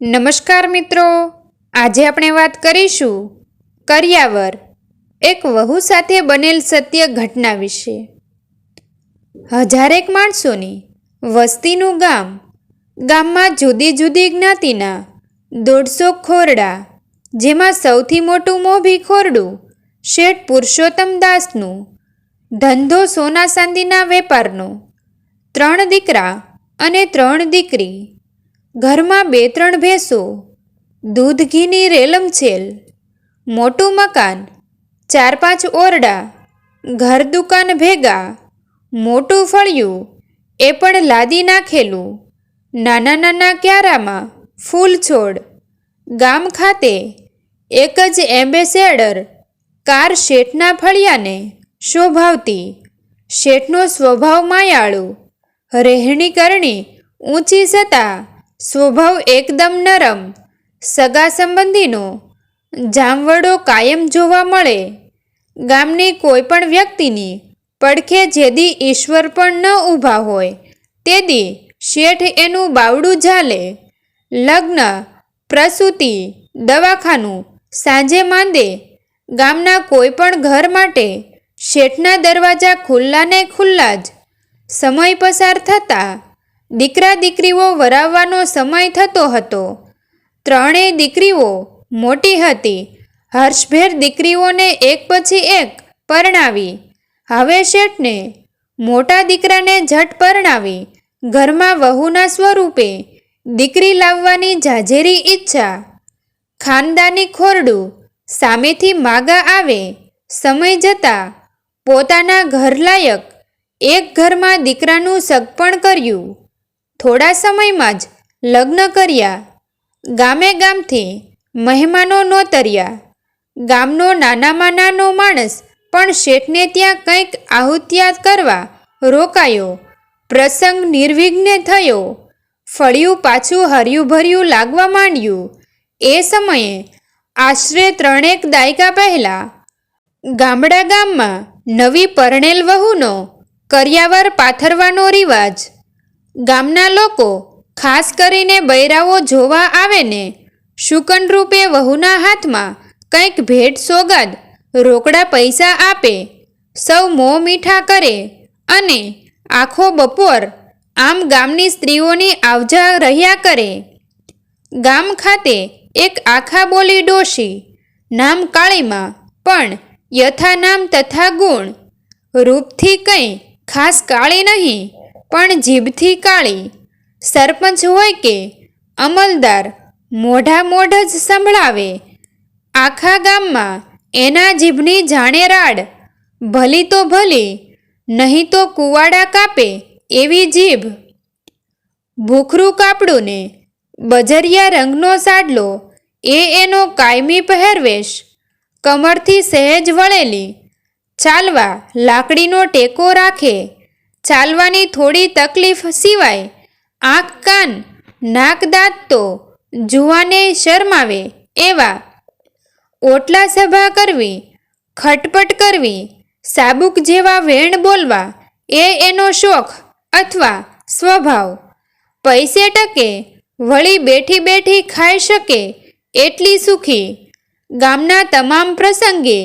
નમસ્કાર મિત્રો, આજે આપણે વાત કરીશું કરિયાવર, એક વહુ સાથે બનેલ સત્ય ઘટના વિશે। હજારેક માણસોની વસ્તીનું ગામ। ગામમાં જુદી જુદી જ્ઞાતિના 150 ખોરડા, જેમાં સૌથી મોટું મોભી ખોરડું શેઠ પુરુષોત્તમ દાસનું। ધંધો સોના ચાંદીના વેપારનો। 3 દીકરા અને 3 દીકરી। ઘરમાં 2-3 ભેંસો, દૂધ ઘીની રેલમછેલ। મોટું મકાન, 4-5 ઓરડા, ઘર દુકાન ભેગા। મોટું ફળિયું, એ પણ લાદી નાખેલું। નાના નાના ક્યારામાં ફૂલ છોડ। ગામ ખાતે એક જ એમ્બેસેડર કાર શેઠના ફળિયાને શોભાવતી। શેઠનો સ્વભાવ માયાળુ, રહેણી કરણી ઊંચી છતાં સ્વભાવ એકદમ નરમ। સગા સંબંધીનો જામવડો કાયમ જોવા મળે। ગામની કોઈ પણ વ્યક્તિની પડખે જેદી ઈશ્વર પણ ન ઊભા હોય, તેદી શેઠ એનું બાવડું ઝાલે। લગ્ન, પ્રસૂતિ, દવાખાનું, સાંજે માંદે ગામના કોઈ પણ ઘર માટે શેઠના દરવાજા ખુલ્લા ને ખુલ્લા જ। સમય પસાર થતાં દીકરા દીકરીઓ વરાવવાનો સમય થતો હતો। 3 દીકરીઓ મોટી હતી। હર્ષભેર દીકરીઓને એક પછી એક પરણાવી। હવે શેઠને મોટા દીકરાને ઝટ પરણાવી ઘરમાં વહુના સ્વરૂપે દીકરી લાવવાની જાજેરી ઈચ્છા। ખાનદાની ખોરડું સામેથી માગા આવે। સમય જતાં પોતાના ઘર લાયક એક ઘરમાં દીકરાનું સગપણ કર્યું। થોડા સમયમાં જ લગ્ન કર્યા। ગામે ગામથી મહેમાનો નોતર્યા। ગામનો નાનામાં નાનો માણસ પણ શેઠને ત્યાં કંઈક આહુતિયાત કરવા રોકાયો। પ્રસંગ નિર્વિઘ્ને થયો। ફળિયું પાછું હર્યું ભર્યું લાગવા માંડ્યું। એ સમયે આશરે 3 દાયકા પહેલાં ગામમાં નવી પરણેલ વહુનો કરિયાવર પાથરવાનો રિવાજ। ગામના લોકો ખાસ કરીને બૈરાઓ જોવા આવે ને શુકન રૂપે વહુના હાથમાં કંઈક ભેટ સોગાદ રોકડા પૈસા આપે। સૌ મોં મીઠા કરે અને આખો બપોર આમ ગામની સ્ત્રીઓની આવજા રહ્યા કરે। ગામ ખાતે એક આખા બોલી ડોશી, નામ કાળીમાં, પણ યથા નામ તથા ગુણ। રૂપથી કંઈ ખાસ કાળી નહીં, પણ જીભથી કાળી। સરપંચ હોય કે અમલદાર મોઢ જ સંભળાવે। આખા ગામમાં એના જીભની જાણે રાડ। ભલી તો ભલી, નહીં તો કુવાડા કાપે એવી જીભ। ભૂખરું કાપડું ને બજરિયા રંગનો સાડલો એ એનો કાયમી પહેરવેશ। કમરથી સહેજ વળેલી, ચાલવા લાકડીનો ટેકો રાખે। ચાલવાની થોડી તકલીફ સિવાય આંખ કાન નાક દાંત તો જુવાનેય શરમાવે એવા। ઓટલા સભા કરવી, ખટપટ કરવી, સાબુક જેવા વેણ બોલવા એ એનો શોખ અથવા સ્વભાવ। પૈસે ટકે, વળી બેઠી બેઠી ખાઈ શકે એટલી સુખી। ગામના તમામ પ્રસંગે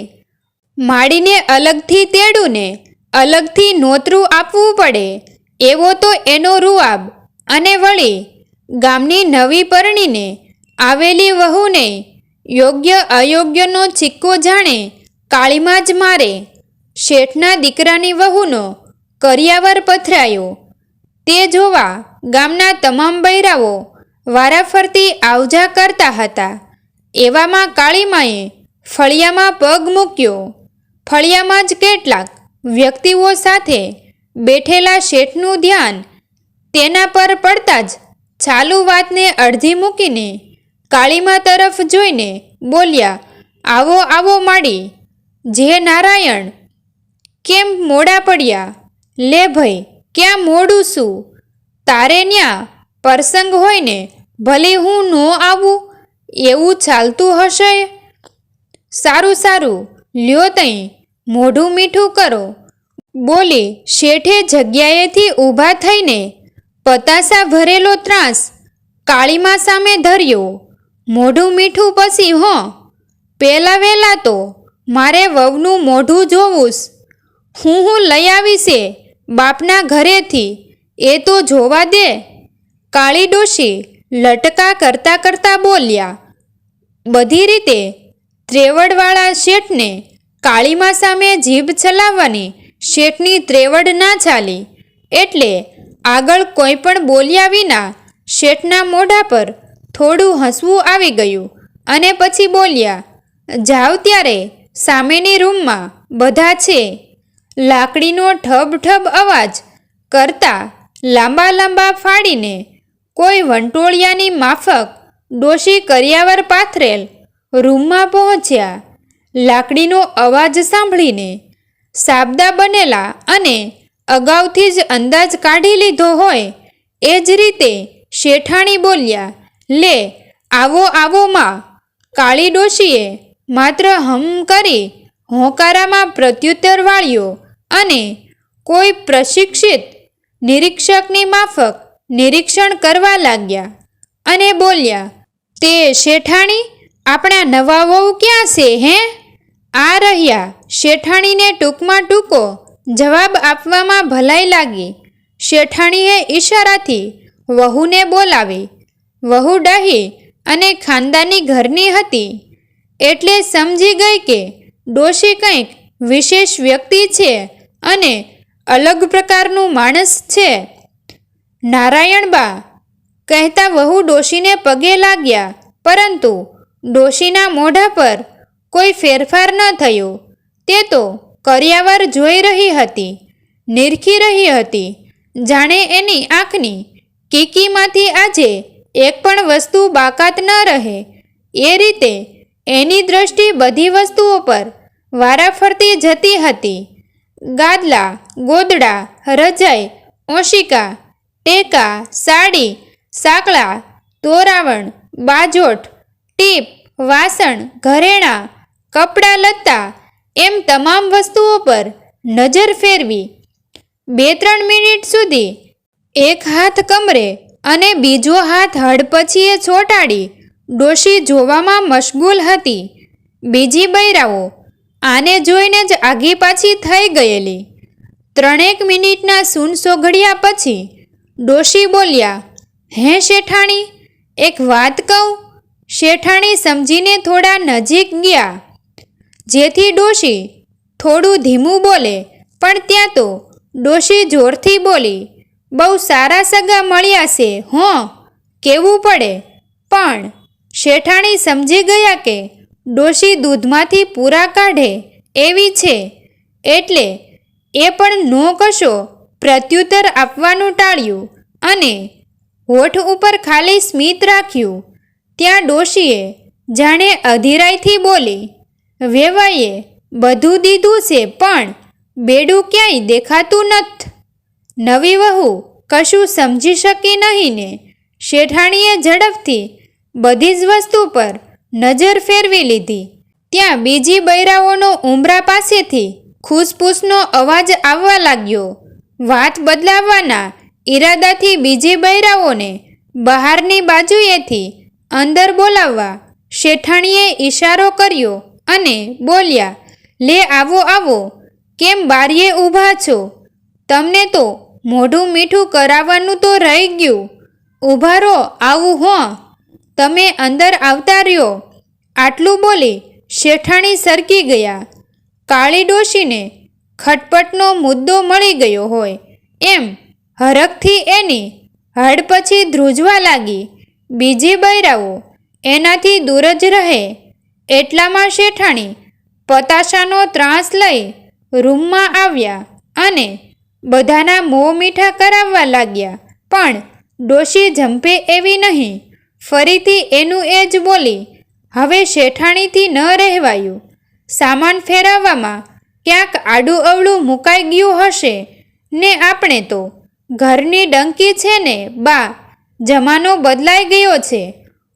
માડીને અલગથી તેડું ને અલગથી નોતરું આપવું પડે એવો તો એનો રૂઆબ। અને વળી ગામની નવી પરણીને આવેલી વહુને યોગ્ય અયોગ્યનો ચિક્કો જાણે કાળીમાં જ મારે। શેઠના દીકરાની વહુનો કરિયાવર પથરાયો તે જોવા ગામના તમામ બૈરાઓ વારાફરતી આવજા કરતા હતા। એવામાં કાળીમાએ ફળિયામાં પગ મૂક્યો। ફળિયામાં જ કેટલાક વ્યક્તિઓ સાથે બેઠેલા શેઠનું ધ્યાન તેના પર પડતા જ ચાલુ વાતને અડધી મૂકીને કાળીમા તરફ જોઈને બોલ્યા, આવો આવો માડી, જે નારાયણ, કેમ મોડા પડ્યા? લે ભઈ, ક્યાં મોડું શું? તારે ન્યા પ્રસંગ હોય ને ભલે હું નો આવું એવું ચાલતું હશે? સારું સારું, લ્યો તઈ મોઢું મીઠું કરો, બોલી શેઠે જગ્યાએથી ઊભા થઈને પતાસા ભરેલો ત્રાસ કાળીમા સામે ધર્યો. મોઢું મીઠું પછી હો, પેલા વહેલા તો મારે વહુનું મોઢું જોવુંસ. હું લઈ આવીશે બાપના ઘરેથી, એ તો જોવા દે. કાળી ડોશી લટકા કરતા કરતા બોલ્યા. બધી રીતે ત્રેવડવાળા શેઠને કાળીમા સામે જીભ ચલાવવાની શેઠની ત્રેવડ ના ચાલી, એટલે આગળ કોઈ પણ બોલ્યા વિના શેઠના મોઢા પર થોડું હસવું આવી ગયું અને પછી બોલ્યા. જાવ ત્યારે સામેની રૂમમાં બધા છે. લાકડીનો ઠબ ઠબ અવાજ કરતા લાંબા લાંબા ફાડીને કોઈ વંટોળિયાની માફક ડોશી કરિયાવર પાથરેલ રૂમમાં પહોંચ્યા. લાકડીનો અવાજ સાંભળીને સાબદા બનેલા અને અગાઉથી જ અંદાજ કાઢી લીધો હોય એ જ રીતે શેઠાણી બોલ્યા. લે આવો આવો માં. કાળી ડોશીએ માત્ર હમ કરી હોંકારામાં પ્રત્યુત્તર વાળ્યો અને કોઈ પ્રશિક્ષિત નિરીક્ષકની માફક નિરીક્ષણ કરવા લાગ્યા અને બોલ્યા. તે શેઠાણી, આપણા નવા વહુ ક્યાં છે હે? આ રહ્યા. શેઠાણીને ટૂંકમાં ટૂંકો જવાબ આપવામાં ભલાઈ લાગી. શેઠાણીએ ઈશારાથી વહુને બોલાવી. વહુ ડાહી અને ખાનદાની ઘરની હતી એટલે સમજી ગઈ કે ડોશી કંઈક વિશેષ વ્યક્તિ છે અને અલગ પ્રકારનું માણસ છે. નારાયણબા કહેતા વહુ ડોશીને પગે લાગ્યા, પરંતુ ડોશીના મોઢા પર કોઈ ફેરફાર ન થયો. તે તો કરિયાવર જોઈ રહી હતી, નિરખી રહી હતી, જાણે એની આંખની કીકીમાંથી આજે એક પણ વસ્તુ બાકાત ન રહે એ રીતે એની દ્રષ્ટિ બધી વસ્તુઓ પર વારાફરતી જતી હતી. ગાદલા, ગોદડા, રજાઈ, ઓશિકા, ટેકા, સાડી, સાંકળા, તોરાવણ, બાજોઠ, ટીપ, વાસણ, ઘરેણાં, કપડાં લત્તા એમ તમામ વસ્તુઓ પર નજર ફેરવી. 2-3 મિનિટ સુધી એક હાથ કમરે અને બીજો હાથ હડપચીએ ચોંટાડી ડોશી જોવામાં મશગુલ હતી. બીજી બૈરાઓ આને જોઈને જ આગી પાછી થઈ ગયેલી. 3 મિનિટના સૂન સોઘડ્યા પછી ડોશી બોલ્યા. હે શેઠાણી, એક વાત કહું? શેઠાણી સમજીને થોડા નજીક ગયા, જેથી ડોશી થોડું ધીમું બોલે, પણ ત્યાં તો ડોશી જોરથી બોલી. બહુ સારા સગા મળ્યા છે હો, કેવું પડે. પણ શેઠાણી સમજી ગયા કે ડોશી દૂધમાંથી પૂરા કાઢે એવી છે, એટલે એ પણ નો કશો પ્રત્યુત્તર આપવાનું ટાળ્યું અને હોઠ ઉપર ખાલી સ્મિત રાખ્યું. ત્યાં ડોશીએ જાણે અધીરાઈથી બોલી. વેવાઈએ બધું દીધું છે, પણ બેડું ક્યાંય દેખાતું નથ. નવી વહુ કશું સમજી શકી નહીં ને શેઠાણીએ ઝડપથી બધી જ વસ્તુ પર નજર ફેરવી લીધી. ત્યાં બીજી બૈરાઓનો ઉંબરા પાસેથી ખુસપુસનો અવાજ આવવા લાગ્યો. વાત બદલાવવાના ઈરાદાથી બીજી બૈરાઓને બહારની બાજુએથી અંદર બોલાવવા શેઠાણીએ ઈશારો કર્યો અને બોલ્યા. લે આવો આવો, કેમ બારીએ ઊભા છો? તમને તો મોઢું મીઠું કરાવવાનું તો રહી ગયું. ઊભા રહો, આવું હો. તમે અંદર આવતા રહ્યો. આટલું બોલી શેઠાણી સરકી ગયા. કાળી ડોશીને ખટપટનો મુદ્દો મળી ગયો હોય એમ હરખથી એની હડપચી ધ્રુજવા લાગી. બીજી બૈરાઓ એનાથી દૂર જ રહે એટલામાં શેઠાણી પતાશાનો ત્રાસ લઈ રૂમમાં આવ્યા અને બધાના મોં મીઠા કરાવવા લાગ્યા. પણ ડોશી જંપે એવી નહીં. ફરીથી એનું એ જ બોલી. હવે શેઠાણીથી ન રહેવાયું. સામાન ફેરવવામાં ક્યાંક આડું અવળું મુકાઈ ગયું હશે ને આપણે તો ઘરની ડંકી છે ને બા, જમાનો બદલાઈ ગયો છે.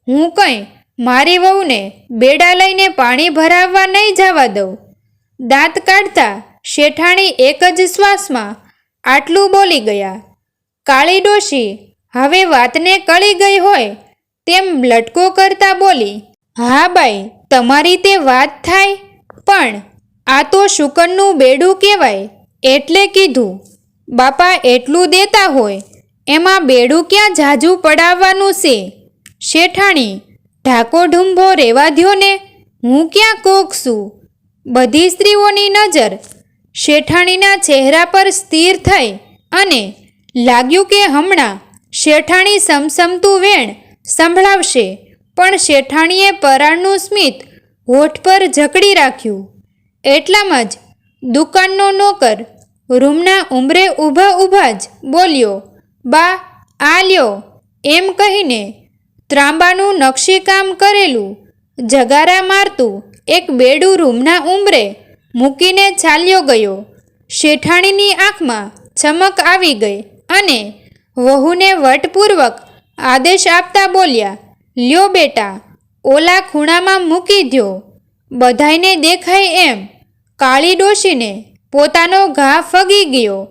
હું કંઈ મારી વહુને બેડા લઈને પાણી ભરાવવા નહીં જવા દઉં. દાંત કાઢતા શેઠાણી એક જ શ્વાસમાં આટલું બોલી ગયા. કાળી ડોશી હવે વાતને કળી ગઈ હોય તેમ લટકો કરતા બોલી, હા બાઈ, તમારી તે વાત થાય, પણ આ તો શુકનનું બેડું કહેવાય એટલે કીધું. બાપા એટલું દેતા હોય એમાં બેડું ક્યાં ઝાઝું પડાવવાનું છે? શેઠાણી, ઢાકો ઢુંભો રેવા દ્યો ને, હું ક્યાં કોક છું? બધી સ્ત્રીઓની નજર શેઠાણીના ચહેરા પર સ્થિર થઈ અને લાગ્યું કે હમણાં શેઠાણી સમસમતું વેણ સંભળાવશે, પણ શેઠાણીએ પરાળનું સ્મિત હોઠ પર જકડી રાખ્યું. એટલામાં જ દુકાનનો નોકર રૂમના ઉંબરે ઊભા ઊભા જ બોલ્યો, બા, આ લ્યો, એમ કહીને ત્રાંબાનું નકશીકામ કરેલું જગારા મારતું એક બેડું રૂમના ઉંબરે મૂકીને ચાલ્યો ગયો. શેઠાણીની આંખમાં ચમક આવી ગઈ અને વહુને વટપૂર્વક આદેશ આપતા બોલ્યા, લ્યો બેટા, ઓલા ખૂણામાં મૂકી દ્યો. બધાયને દેખાય એમ કાળી ડોશીને પોતાનો ઘા ફગી ગયો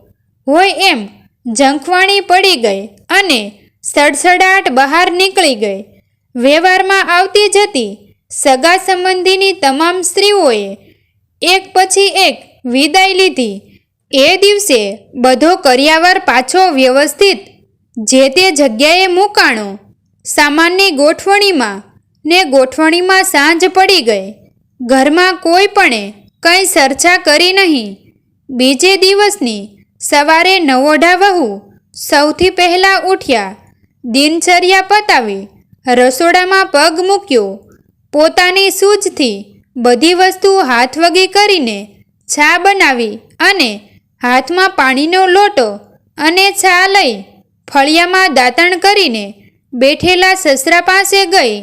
હોય એમ ઝંખવાણી પડી ગઈ અને સડસડાટ બહાર નીકળી ગઈ. વ્યવહારમાં આવતી જતી સગા સંબંધીની તમામ સ્ત્રીઓએ એક પછી એક વિદાય લીધી. એ દિવસે બધો કરિયાવર પાછો વ્યવસ્થિત જે તે જગ્યાએ મૂકાણો. સામાનની ગોઠવણીમાં ને ગોઠવણીમાં સાંજ પડી ગઈ. ઘરમાં કોઈ પણે કંઈ ચર્ચા કરી નહીં. બીજે દિવસની સવારે નવોઢા વહુ સૌથી પહેલાં ઉઠ્યા. દિનચર્યા પતાવી રસોડામાં પગ મૂક્યો. પોતાની સૂઝથી બધી વસ્તુ હાથવગી કરીને ચા બનાવી અને હાથમાં પાણીનો લોટો અને ચા લઈ ફળિયામાં દાંતણ કરીને બેઠેલા સસરા પાસે ગઈ.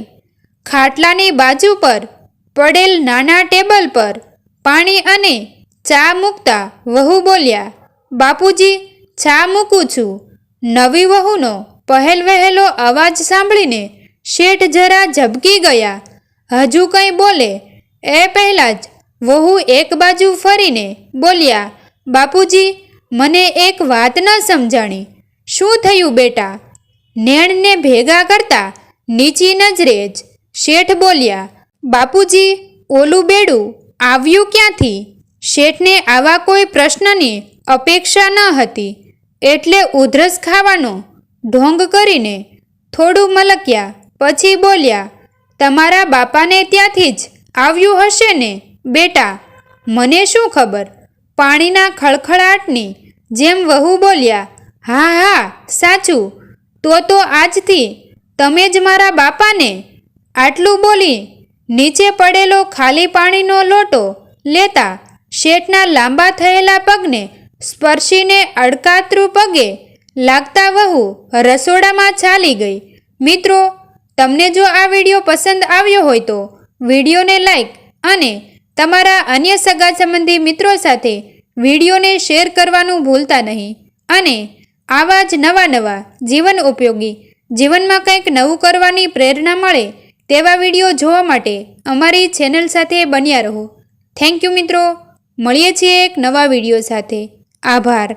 ખાટલાની બાજુ પર પડેલ નાના ટેબલ પર પાણી અને ચા મૂકતા વહુ બોલ્યા, બાપુજી, ચા મૂકું છું. નવી વહુનો પહેલ વહેલો અવાજ સાંભળીને શેઠ જરા ઝબકી ગયા. હજુ કંઈ બોલે એ પહેલાં જ વહુ એક બાજુ ફરીને બોલ્યા, બાપુજી, મને એક વાત ન સમજાણી. શું થયું બેટા? નેણને ભેગા કરતા નીચી નજરે જ શેઠ બોલ્યા, બાપુજી, ઓલું બેડું આવ્યું ક્યાંથી? શેઠને આવા કોઈ પ્રશ્નની અપેક્ષા ન હતી એટલે ઉધરસ ખાવાનો ઢોંગ કરીને થોડું મલક્યા. પછી બોલ્યા, તમારા બાપાને ત્યાંથી જ આવ્યું હશે ને બેટા? મને શું ખબર? પાણીના ખળખળાટની જેમ વહુ બોલ્યા, હા હા, સાચું. તો આજથી તમે જ મારા બાપાને. આટલું બોલી નીચે પડેલો ખાલી પાણીનો લોટો લેતા શેઠના લાંબા થયેલા પગને સ્પર્શીને અડકાતરું પગે લાગતા વહુ રસોડામાં ચાલી ગઈ. મિત્રો, તમને જો આ વિડીયો પસંદ આવ્યો હોય તો વિડીયોને લાઈક અને તમારા અન્ય સગા સંબંધી મિત્રો સાથે વિડીયોને શેર કરવાનું ભૂલતા નહીં. અને આવા જ નવા જીવન ઉપયોગી, જીવનમાં કંઈક નવું કરવાની પ્રેરણા મળે તેવા વિડીયો જોવા માટે અમારી ચેનલ સાથે બન્યા રહો. થેન્ક યુ મિત્રો. મળીએ છીએ એક નવા વિડીયો સાથે. આભાર.